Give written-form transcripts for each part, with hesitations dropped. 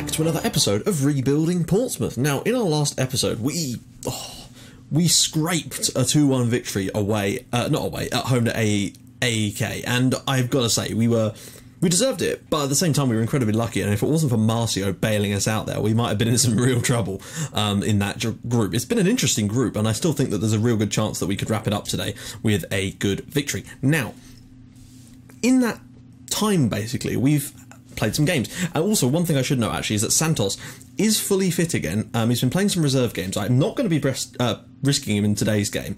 back to another episode of Rebuilding Portsmouth. Now, in our last episode, we scraped a 2-1 victory at home to A.E.K, and I've got to say, we deserved it, but at the same time we were incredibly lucky, and if it wasn't for Marcio bailing us out there, we might have been in some real trouble in that group. It's been an interesting group, and I still think that there's a real good chance that we could wrap it up today with a good victory. Now, in that time, basically, we've played some games. And also, one thing I should note, actually, is that Santos is fully fit again. He's been playing some reserve games. I'm not going to be risking him in today's game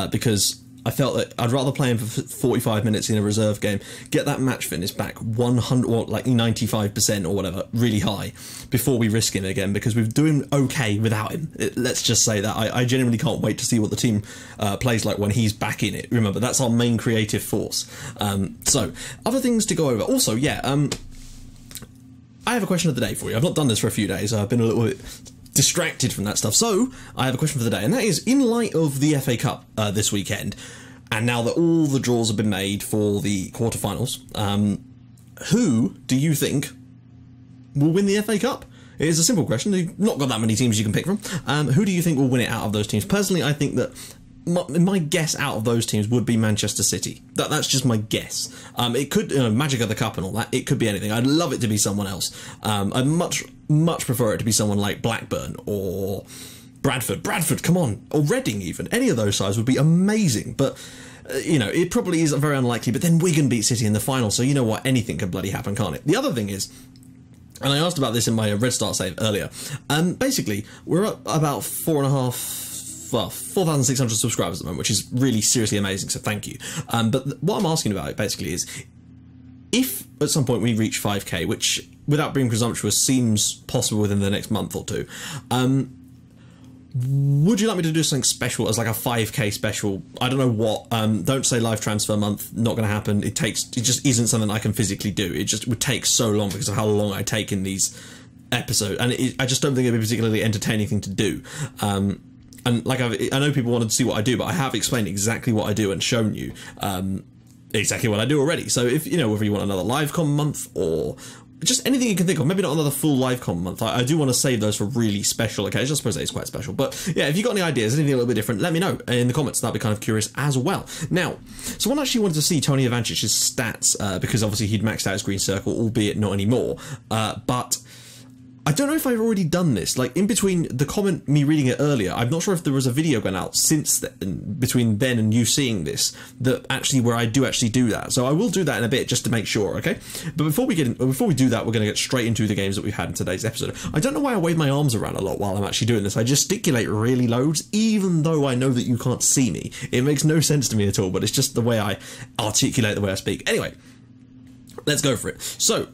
because I felt that I'd rather play him for 45 minutes in a reserve game, get that match fitness back 100 or like 95% or whatever, really high, before we risk him again, because we're doing okay without him. Let's just say that. I genuinely can't wait to see what the team plays like when he's back in it. Remember, that's our main creative force. So, other things to go over. Also, I have a question of the day for you. I've not done this for a few days. I've been a little bit distracted from that stuff. So, I have a question for the day, and that is, in light of the FA Cup this weekend, and now that all the draws have been made for the quarterfinals, who do you think will win the FA Cup? It is a simple question. You've not got that many teams you can pick from. Who do you think will win it out of those teams? Personally, I think that my guess out of those teams would be Manchester City. That's just my guess. It could, Magic of the Cup and all that, it could be anything. I'd love it to be someone else. I'd much prefer it to be someone like Blackburn or Bradford, come on, or Reading even. Any of those sides would be amazing, but it probably is very unlikely. But then Wigan beat City in the final, so you know what, anything can bloody happen, can't it? The other thing is, and I asked about this in my Red Star save earlier, basically, we're at about 4,600 subscribers at the moment, which is really seriously amazing, so thank you. But what I'm asking about basically is, if at some point we reach 5k, which, without being presumptuous, seems possible within the next month or two, would you like me to do something special as like a 5k special? I don't know what. Don't say live transfer month, not going to happen. It just isn't something I can physically do. It just would take so long because of how long I take in these episodes, and I just don't think it'd be a particularly entertaining thing to do. And like I know people wanted to see what I do, but I have explained exactly what I do and shown you exactly what I do already. So if whether you want another livecom month or just anything you can think of, maybe not another full livecom month. I do want to save those for really special occasions. I suppose that is quite special. But yeah, if you've got any ideas, anything a little bit different, let me know in the comments. That'd be kind of curious as well. Now, someone actually wanted to see Tony Ivancic's stats because obviously he'd maxed out his green circle, albeit not anymore. But I don't know if I've already done this. Like, in between the comment, me reading it earlier, I'm not sure if there was a video going out since then, between then and you seeing this, where I do actually do that. So I will do that in a bit just to make sure, okay? But before we do that, we're going to get straight into the games that we've had in today's episode. I don't know why I wave my arms around a lot while I'm actually doing this. I gesticulate really loads, even though I know that you can't see me. It makes no sense to me at all, but it's just the way I articulate, the way I speak. Anyway, let's go for it. So,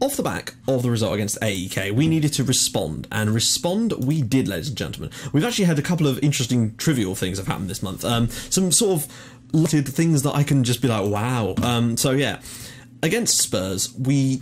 off the back of the result against A.E.K, we needed to respond, and respond we did, ladies and gentlemen. We've actually had a couple of interesting trivial things have happened this month. Some sort of lotted things that I can just be like, wow. So yeah, against Spurs, we,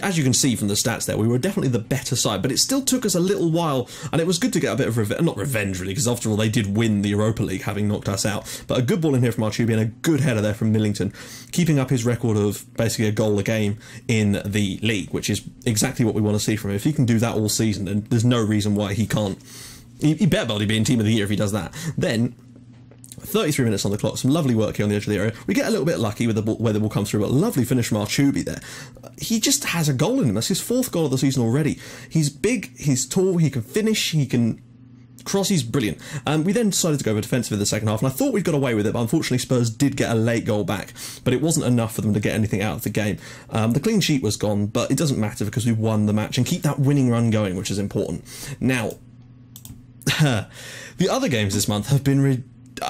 as you can see from the stats there, we were definitely the better side, but it still took us a little while, and it was good to get a bit of not revenge really, because after all they did win the Europa League, having knocked us out. But a good ball in here from Artubi and a good header there from Millington, keeping up his record of basically a goal a game in the league, which is exactly what we want to see from him. If he can do that all season, then there's no reason why he can't. He better be in Team of the Year if he does that. Then 33 minutes on the clock, some lovely work here on the edge of the area. We get a little bit lucky with the ball, where the ball comes through, but a lovely finish from Artubi there. He just has a goal in him. That's his 4th goal of the season already. He's big, he's tall, he can finish, he can cross, he's brilliant. We then decided to go over defensive in the second half, and I thought we'd got away with it, but unfortunately Spurs did get a late goal back, but it wasn't enough for them to get anything out of the game. The clean sheet was gone, but it doesn't matter because we won the match and keep that winning run going, which is important. Now, the other games this month have been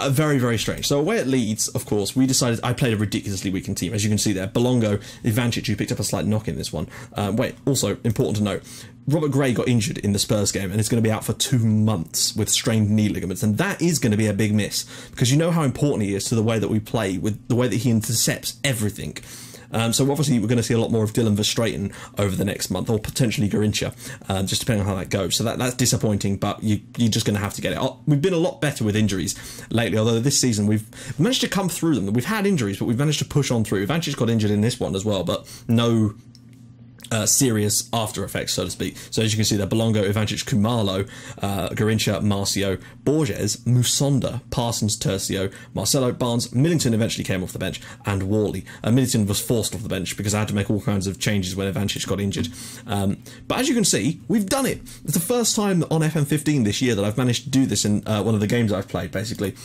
very, very strange. So away at Leeds, of course, we decided I played a ridiculously weakened team. As you can see there, Belongo, Ivancic, who picked up a slight knock in this one. Also, important to note, Robert Gray got injured in the Spurs game and is going to be out for 2 months with strained knee ligaments, and that is going to be a big miss, because you know how important he is to the way that we play, with the way that he intercepts everything. So obviously we're going to see a lot more of Dylan Verstraeten over the next month, or potentially Garincha, just depending on how that goes. So that's disappointing, but you're just going to have to get it. We've been a lot better with injuries lately, although this season we've managed to come through them. We've had injuries, but we've managed to push on through. Ivancic got injured in this one as well, but no serious after effects, so to speak. So as you can see there, Belongo, Ivancic, Kumalo, Garincha, Marcio, Borges, Musonda, Parsons, Tercio, Marcelo, Barnes, Millington eventually came off the bench, and Worley. Millington was forced off the bench because I had to make all kinds of changes when Ivancic got injured. But as you can see, we've done it. It's the first time on FM15 this year that I've managed to do this in one of the games I've played, basically,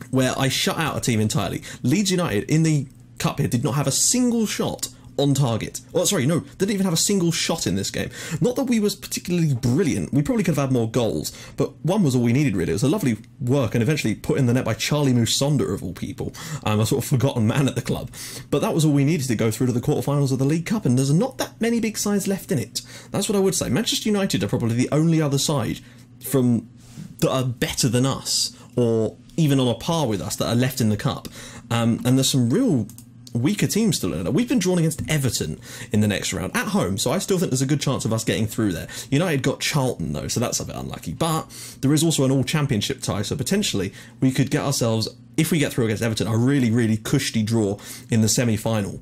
where I shut out a team entirely. Leeds United, in the cup here, did not have a single shot on target. Oh, sorry, no, didn't even have a single shot in this game. Not that we was particularly brilliant. We probably could have had more goals, but one was all we needed, really. It was a lovely work and eventually put in the net by Charlie Musonda, of all people. A sort of forgotten man at the club. But that was all we needed to go through to the quarterfinals of the League Cup, and there's not that many big sides left in it. That's what I would say. Manchester United are probably the only other side that are better than us, or even on a par with us, that are left in the cup. And there's some real weaker teams still in it. We've been drawn against Everton in the next round at home, so I still think there's a good chance of us getting through there. United got Charlton though, so that's a bit unlucky, but there is also an all-championship tie, so potentially we could get ourselves, if we get through against Everton, a really, really cushy draw in the semi-final.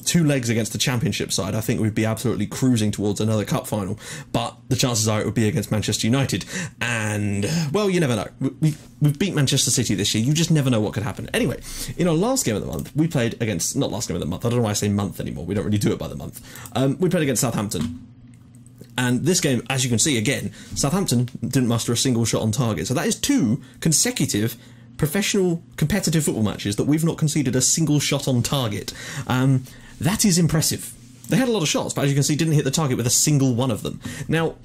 2 legs against the championship side, I think we'd be absolutely cruising towards another cup final, but the chances are it would be against Manchester United, and, well, you never know. We've beat Manchester City this year, you just never know what could happen. Anyway, in our last game of the month, we played against, not last game of the month, I don't know why I say month anymore, we don't really do it by the month. We played against Southampton. And this game, as you can see, again, Southampton didn't muster a single shot on target, so that is 2 consecutive professional competitive football matches that we've not conceded a single shot on target. That is impressive. They had a lot of shots, but as you can see, didn't hit the target with a single one of them. Now,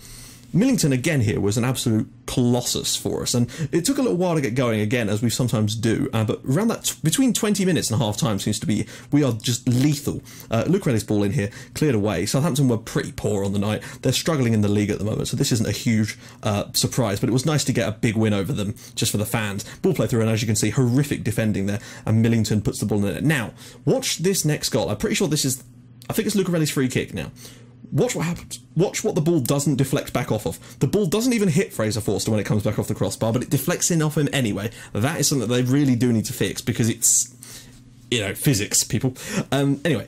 Millington again here was an absolute colossus for us, and it took a little while to get going again, as we sometimes do, but around that between 20 minutes and half time seems to be, we are just lethal. Lucarelli's ball in here, cleared away. Southampton were pretty poor on the night. They're struggling in the league at the moment, so this isn't a huge surprise, but it was nice to get a big win over them, just for the fans. Ball play through, and as you can see, horrific defending there, and Millington puts the ball in the net. Now, watch this next goal. I'm pretty sure this is, I think it's Lucarelli's free kick now. Watch what happens. Watch what the ball doesn't deflect back off of. The ball doesn't even hit Fraser Forster when it comes back off the crossbar, but it deflects in off him anyway. That is something that they really do need to fix, because it's, you know, physics, people. Anyway.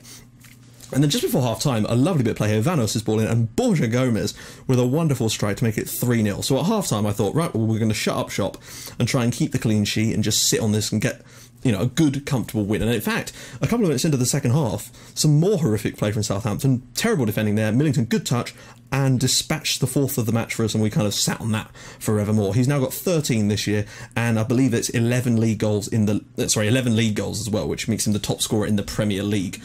And then just before half-time, a lovely bit of play here. Vanos' ball in, and Borja Gomez with a wonderful strike to make it 3-0. So at half-time, I thought, right, well, we're going to shut up shop and try and keep the clean sheet and just sit on this and get, you know, a good, comfortable win. And in fact, a couple of minutes into the second half, some more horrific play from Southampton. Terrible defending there. Millington, good touch, and dispatched the 4th of the match for us, and we kind of sat on that forevermore. He's now got 13 this year, and I believe it's 11 league goals in the... 11 league goals as well, which makes him the top scorer in the Premier League.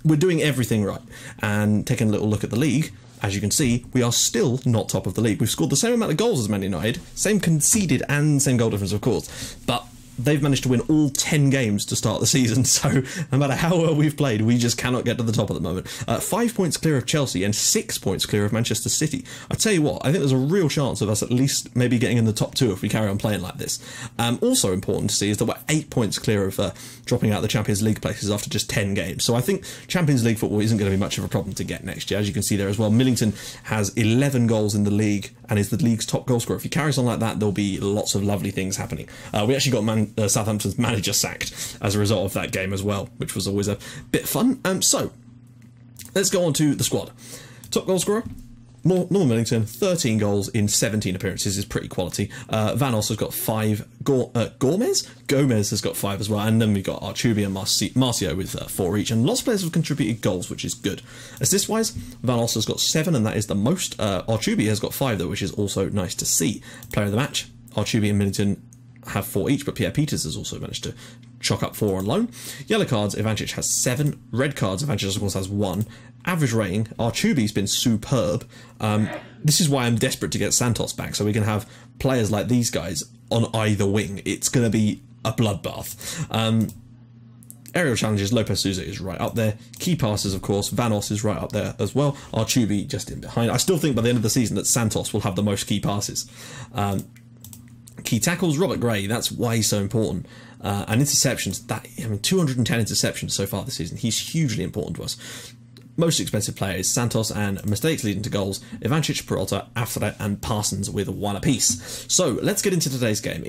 We're doing everything right. And taking a little look at the league, as you can see, we are still not top of the league. We've scored the same amount of goals as Man United, same conceded and same goal difference, of course, but they've managed to win all 10 games to start the season, so no matter how well we've played, we just cannot get to the top at the moment. 5 points clear of Chelsea and 6 points clear of Manchester City. I tell you what, I think there's a real chance of us at least maybe getting in the top 2 if we carry on playing like this. Also important to see is that we're 8 points clear of dropping out the Champions League places after just 10 games. So I think Champions League football isn't going to be much of a problem to get next year. As you can see there as well, Millington has 11 goals in the league and is the league's top goal scorer. If he carries on like that, there'll be lots of lovely things happening. We actually got Southampton's manager sacked as a result of that game as well, which was always a bit fun. So let's go on to the squad. Top goal scorer, Norman Millington, 13 goals in 17 appearances is pretty quality. Vanos has got 5. Gomez has got 5 as well. And then we've got Archubi and Marcio with 4 each. And lots of players have contributed goals, which is good. Assist-wise, Vanos has got 7, and that is the most. Archubi has got 5, though, which is also nice to see. Player of the match, Archubi and Millington have 4 each, but Pierre Peters has also managed to chalk up 4 on loan. Yellow cards, Ivancic has 7. Red cards, Ivancic of course has 1. Average rating, Archubi's been superb. This is why I'm desperate to get Santos back, so we can have players like these guys on either wing. It's going to be a bloodbath. Aerial challenges, Lopez Souza is right up there. Key passes, of course, Vanos is right up there as well. Archubi just in behind. I still think by the end of the season that Santos will have the most key passes. Key tackles, Robert Gray, that's why he's so important. And interceptions, 210 interceptions so far this season. He's hugely important to us. Most expensive players, Santos and mistakes leading to goals, Ivancic, Peralta, After and Parsons with 1 apiece. So let's get into today's game.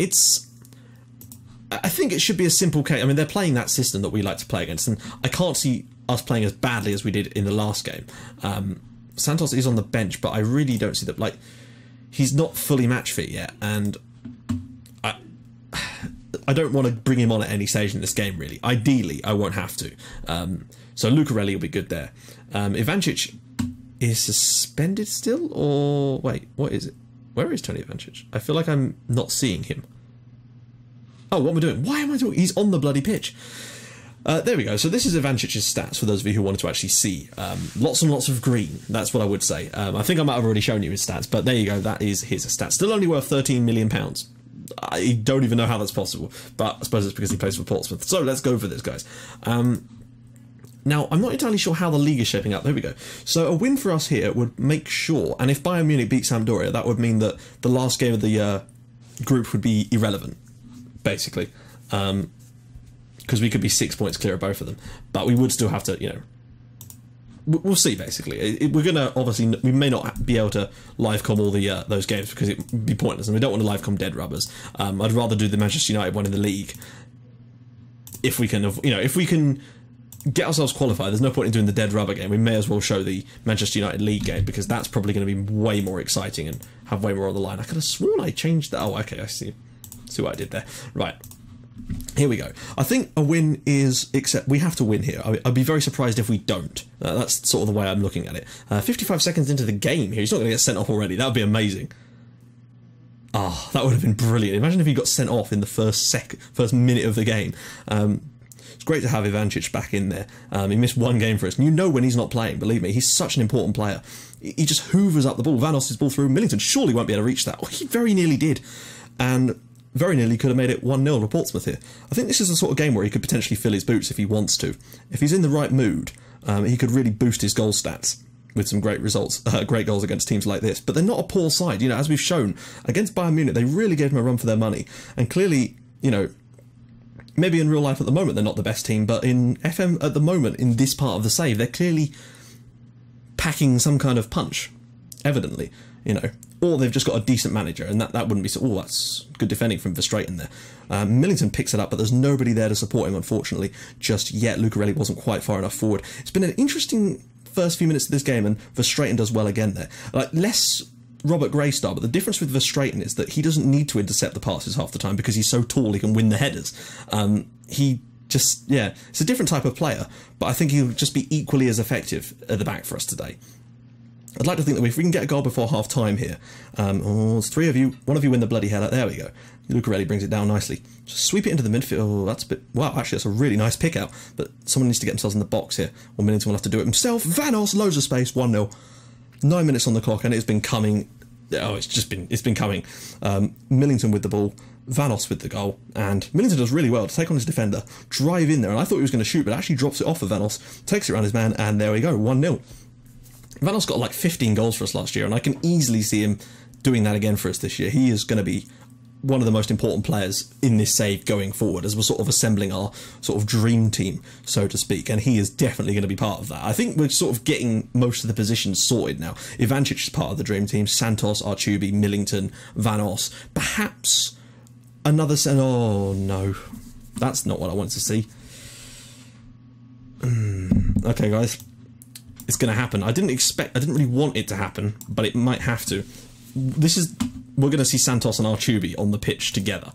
I think it should be a simple case. I mean, they're playing that system that we like to play against, and I can't see us playing as badly as we did in the last game. Santos is on the bench, but I really don't see that. Like, he's not fully match fit yet, and I don't want to bring him on at any stage in this game, really. Ideally, I won't have to. So Lucarelli will be good there. Ivancic is suspended still, or wait, what is it? Where is Tony Ivancic? I feel like I'm not seeing him. Oh, what am I doing? Why am I doing? He's on the bloody pitch. There we go. So this is Ivancic's stats for those of you who wanted to actually see. Lots and lots of green. That's what I would say. I think I might have already shown you his stats, but there you go. That is his stats. Still only worth £13 million. I don't even know how that's possible, but I suppose it's because he plays for Portsmouth. So let's go for this, guys. Now, I'm not entirely sure how the league is shaping up. There we go. So a win for us here would make sure, and if Bayern Munich beat Sampdoria, that would mean that the last game of the group would be irrelevant, basically. Because we could be 6 points clear of both of them. But we would still have to, you know... We'll see, basically. We're going to, obviously, we may not be able to live-com all the those games because it would be pointless, and we don't want to live-com dead rubbers. I'd rather do the Manchester United one in the league. If we can, you know, if we can get ourselves qualified, there's no point in doing the dead rubber game. We may as well show the Manchester United league game because that's probably going to be way more exciting and have way more on the line. I could have sworn I changed that. Oh, okay, I see. See what I did there. Right. Here we go. I think a win is... Except we have to win here. I'd be very surprised if we don't. That's sort of the way I'm looking at it. 55 seconds into the game here. He's not going to get sent off already. That would be amazing. Ah, that would have been brilliant. Imagine if he got sent off in the first minute of the game. It's great to have Ivancic back in there. He missed one game for us. And you know when he's not playing, believe me. He's such an important player. He just hoovers up the ball. Vanos' ball through. Millington surely won't be able to reach that. Oh, he very nearly did. And... very nearly could have made it 1-0 to Portsmouth here. I think this is the sort of game where he could potentially fill his boots if he wants to. If he's in the right mood, he could really boost his goal stats with some great results, great goals against teams like this. But they're not a poor side. You know, as we've shown, against Bayern Munich, they really gave him a run for their money. And clearly, you know, maybe in real life at the moment they're not the best team, but in FM at the moment, in this part of the save, they're clearly packing some kind of punch, evidently, you know. Or they've just got a decent manager, and that wouldn't be so... Oh, that's good defending from Verstraeten there. Millington picks it up, but there's nobody there to support him, unfortunately, just yet. Lucarelli wasn't quite far enough forward. It's been an interesting first few minutes of this game, and Verstraeten does well again there. Like, less Robert Gray style, but the difference with Verstraeten is that he doesn't need to intercept the passes half the time because he's so tall he can win the headers. He just... yeah, it's a different type of player, but I think he'll just be equally as effective at the back for us today. I'd like to think that if we can get a goal before half-time here... oh, it's three of you. One of you win the bloody hell out. There we go. Lucarelli brings it down nicely. Just sweep it into the midfield. Oh, that's a bit... wow, actually, that's a really nice pick-out. But someone needs to get themselves in the box here. Or Millington will have to do it himself. Vanos, loads of space, 1-0. 9 minutes on the clock, and it's been coming... oh, it's been coming. Millington with the ball. Vanos with the goal. And Millington does really well to take on his defender. Drive in there, and I thought he was going to shoot, but actually drops it off of Vanos. Takes it around his man, and there we go, 1-0. Vanos got like 15 goals for us last year, and I can easily see him doing that again for us this year. He is going to be one of the most important players in this save going forward, as we're sort of assembling our sort of dream team, so to speak, and he is definitely going to be part of that. I think we're sort of getting most of the positions sorted now. Ivancic is part of the dream team, Santos, Archubi, Millington, Vanos, perhaps another... oh, no. That's not what I wanted to see. Okay, guys. It's going to happen. I didn't really want it to happen, but it might have to. We're going to see Santos and Archubi on the pitch together.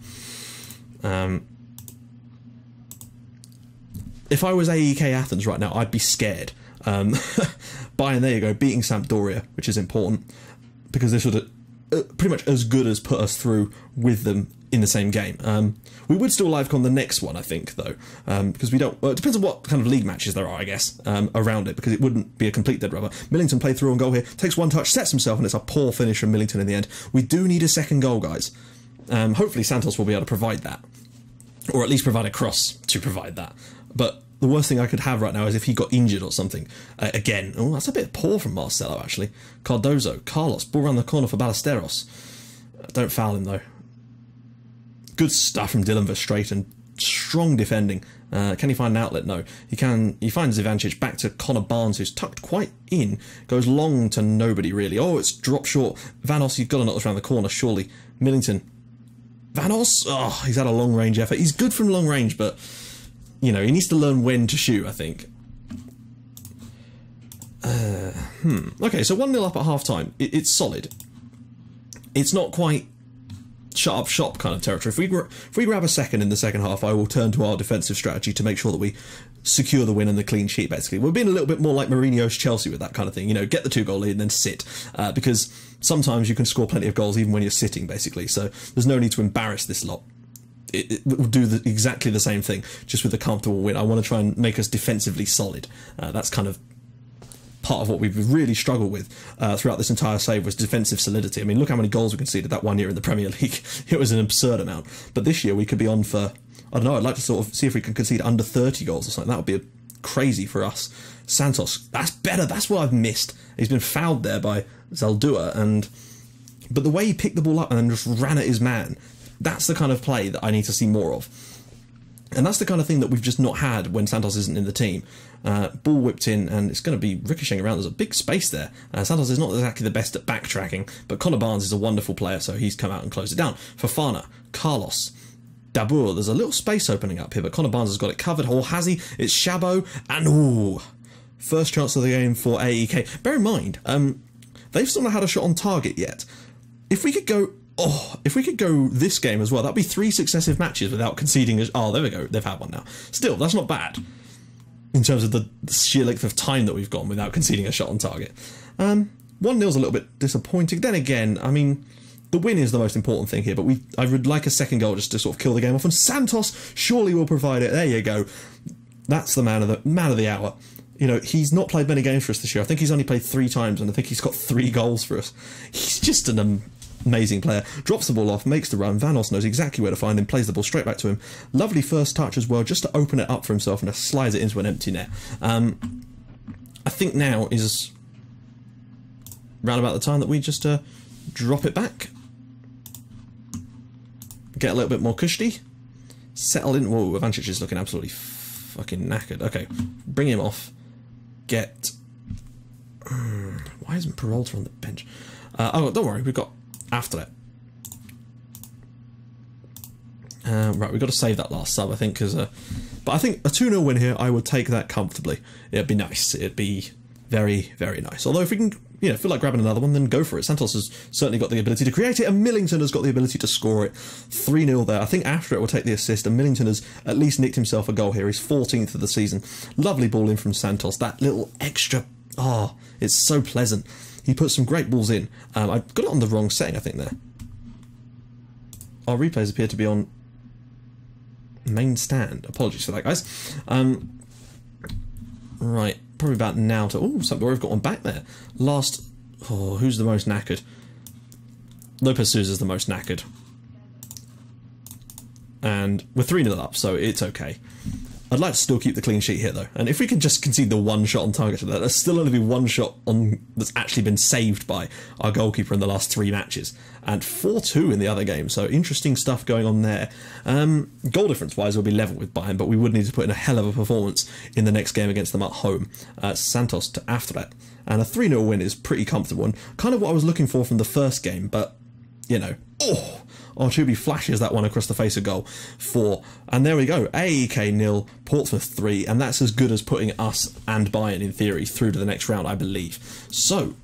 If I was AEK Athens right now, I'd be scared. Bayern, there you go, beating Sampdoria, which is important, because this would pretty much as good as put us through with them in the same game. We would still live-con the next one, I think, though, because we don't... well, it depends on what kind of league matches there are, I guess, around it, because it wouldn't be a complete dead rubber. Millington played through on goal here, takes one touch, sets himself, and it's a poor finish from Millington in the end. We do need a second goal, guys. Hopefully Santos will be able to provide that, or at least provide a cross to provide that. But the worst thing I could have right now is if he got injured or something. Again, oh, that's a bit poor from Marcelo, actually. Cardozo, Carlos, ball around the corner for Ballesteros. Don't foul him, though. Good stuff from Dylan Verstraeten. Strong defending. Can he find an outlet? No. He can. He finds Ivancic back to Connor Barnes, who's tucked quite in. Goes long to nobody, really. Oh, it's dropped short. Vanos, you've got to knock this around the corner, surely. Millington. Vanos? Oh, he's had a long-range effort. He's good from long range, but, you know, he needs to learn when to shoot, I think. Okay, so 1-0 up at half-time. It's solid. It's not quite shut up shop kind of territory. If we grab a second in the second half, I will turn to our defensive strategy to make sure that we secure the win and the clean sheet, basically. We're being a little bit more like Mourinho's Chelsea with that kind of thing. You know, get the 2-goal lead and then sit. Because sometimes you can score plenty of goals even when you're sitting, basically. So there's no need to embarrass this lot. It will do exactly the same thing, just with a comfortable win. I want to try and make us defensively solid. That's kind of part of what we've really struggled with throughout this entire save was defensive solidity. I mean, look how many goals we conceded that one year in the Premier League. It was an absurd amount. But this year we could be on for, I don't know, I'd like to sort of see if we can concede under 30 goals or something. That would be crazy for us. Santos, that's better. That's what I've missed. He's been fouled there by Zaldua, but the way he picked the ball up and then just ran at his man, that's the kind of play that I need to see more of. And that's the kind of thing that we've just not had when Santos isn't in the team. Ball whipped in, and it's going to be ricocheting around. There's a big space there. Santos is not exactly the best at backtracking, but Connor Barnes is a wonderful player, so he's come out and closed it down. Fofana, Carlos, Dabour. There's a little space opening up here, but Connor Barnes has got it covered. Or has he? It's Chabot, and ooh, first chance of the game for A.E.K. Bear in mind, they've still not had a shot on target yet. If we could go this game as well, that'd be 3 successive matches without conceding. Oh, there we go. They've had one now. Still, that's not bad in terms of the sheer length of time that we've gone without conceding a shot on target. 1-0's a little bit disappointing. Then again, I mean, the win is the most important thing here, but I would like a second goal just to sort of kill the game off, and Santos surely will provide it. There you go. That's the man of the hour. You know, he's not played many games for us this year. I think he's only played 3 times, and I think he's got 3 goals for us. He's just an amazing player. Drops the ball off, makes the run. Vanos knows exactly where to find him, plays the ball straight back to him. Lovely first touch as well, just to open it up for himself, and just slides it into an empty net. I think now is round about the time that we just drop it back. Get a little bit more cushy. Settle in. Whoa, Ivancic is looking absolutely fucking knackered. Okay, bring him off. Get... why isn't Peralta on the bench? Oh, don't worry, we've got after that. Right, we've got to save that last sub, I think, because... but I think a 2-0 win here, I would take that comfortably. It'd be nice. It'd be very, very nice. Although if we can, you know, feel like grabbing another one, then go for it. Santos has certainly got the ability to create it, and Millington has got the ability to score it. 3-0 there. I think after it will take the assist, and Millington has at least nicked himself a goal here. He's 14th of the season. Lovely ball in from Santos. That little extra... oh, it's so pleasant. He put some great balls in. I got it on the wrong setting, I think, there. Our replays appear to be on main stand. Apologies for that, guys. Right, probably about now to... oh, something we've got one back there. Last... oh, who's the most knackered? Lopez Sousa's the most knackered. And we're 3-0 up, so it's okay. I'd like to still keep the clean sheet here, though. And if we can just concede the 1 shot on target to that, there's still only be 1 shot on that's actually been saved by our goalkeeper in the last 3 matches. And 4-2 in the other game, so interesting stuff going on there. Goal difference-wise, we'll be level with Bayern, but we would need to put in a hell of a performance in the next game against them at home. Santos to after that. And a 3-0 win is pretty comfortable, and kind of what I was looking for from the first game, but, you know... oh! Artubi flashes that one across the face of goal. 4. And there we go. AEK 0, Portsmouth 3, and that's as good as putting us and Bayern, in theory, through to the next round, I believe. So,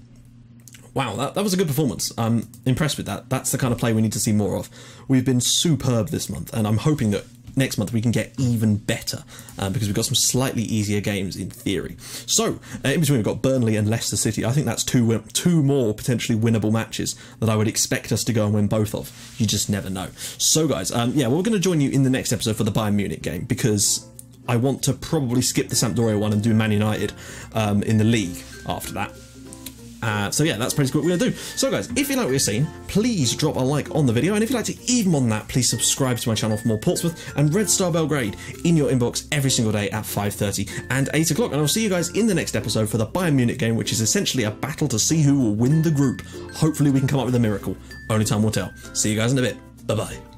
wow, that was a good performance. I'm impressed with that. That's the kind of play we need to see more of. We've been superb this month, and I'm hoping that next month we can get even better, because we've got some slightly easier games in theory. So, in between we've got Burnley and Leicester City. I think that's two more potentially winnable matches that I would expect us to go and win both of. You just never know. So guys, yeah, we're going to join you in the next episode for the Bayern Munich game, because I want to probably skip the Sampdoria one and do Man United in the league after that. So yeah, that's pretty cool what we're going to do. So guys, if you like what you're seeing, please drop a like on the video, and if you'd like to even more than that, please subscribe to my channel for more Portsmouth and Red Star Belgrade in your inbox every single day at 5:30 and 8 o'clock. And I'll see you guys in the next episode for the Bayern Munich game, which is essentially a battle to see who will win the group. Hopefully we can come up with a miracle. Only time will tell. See you guys in a bit. Bye-bye.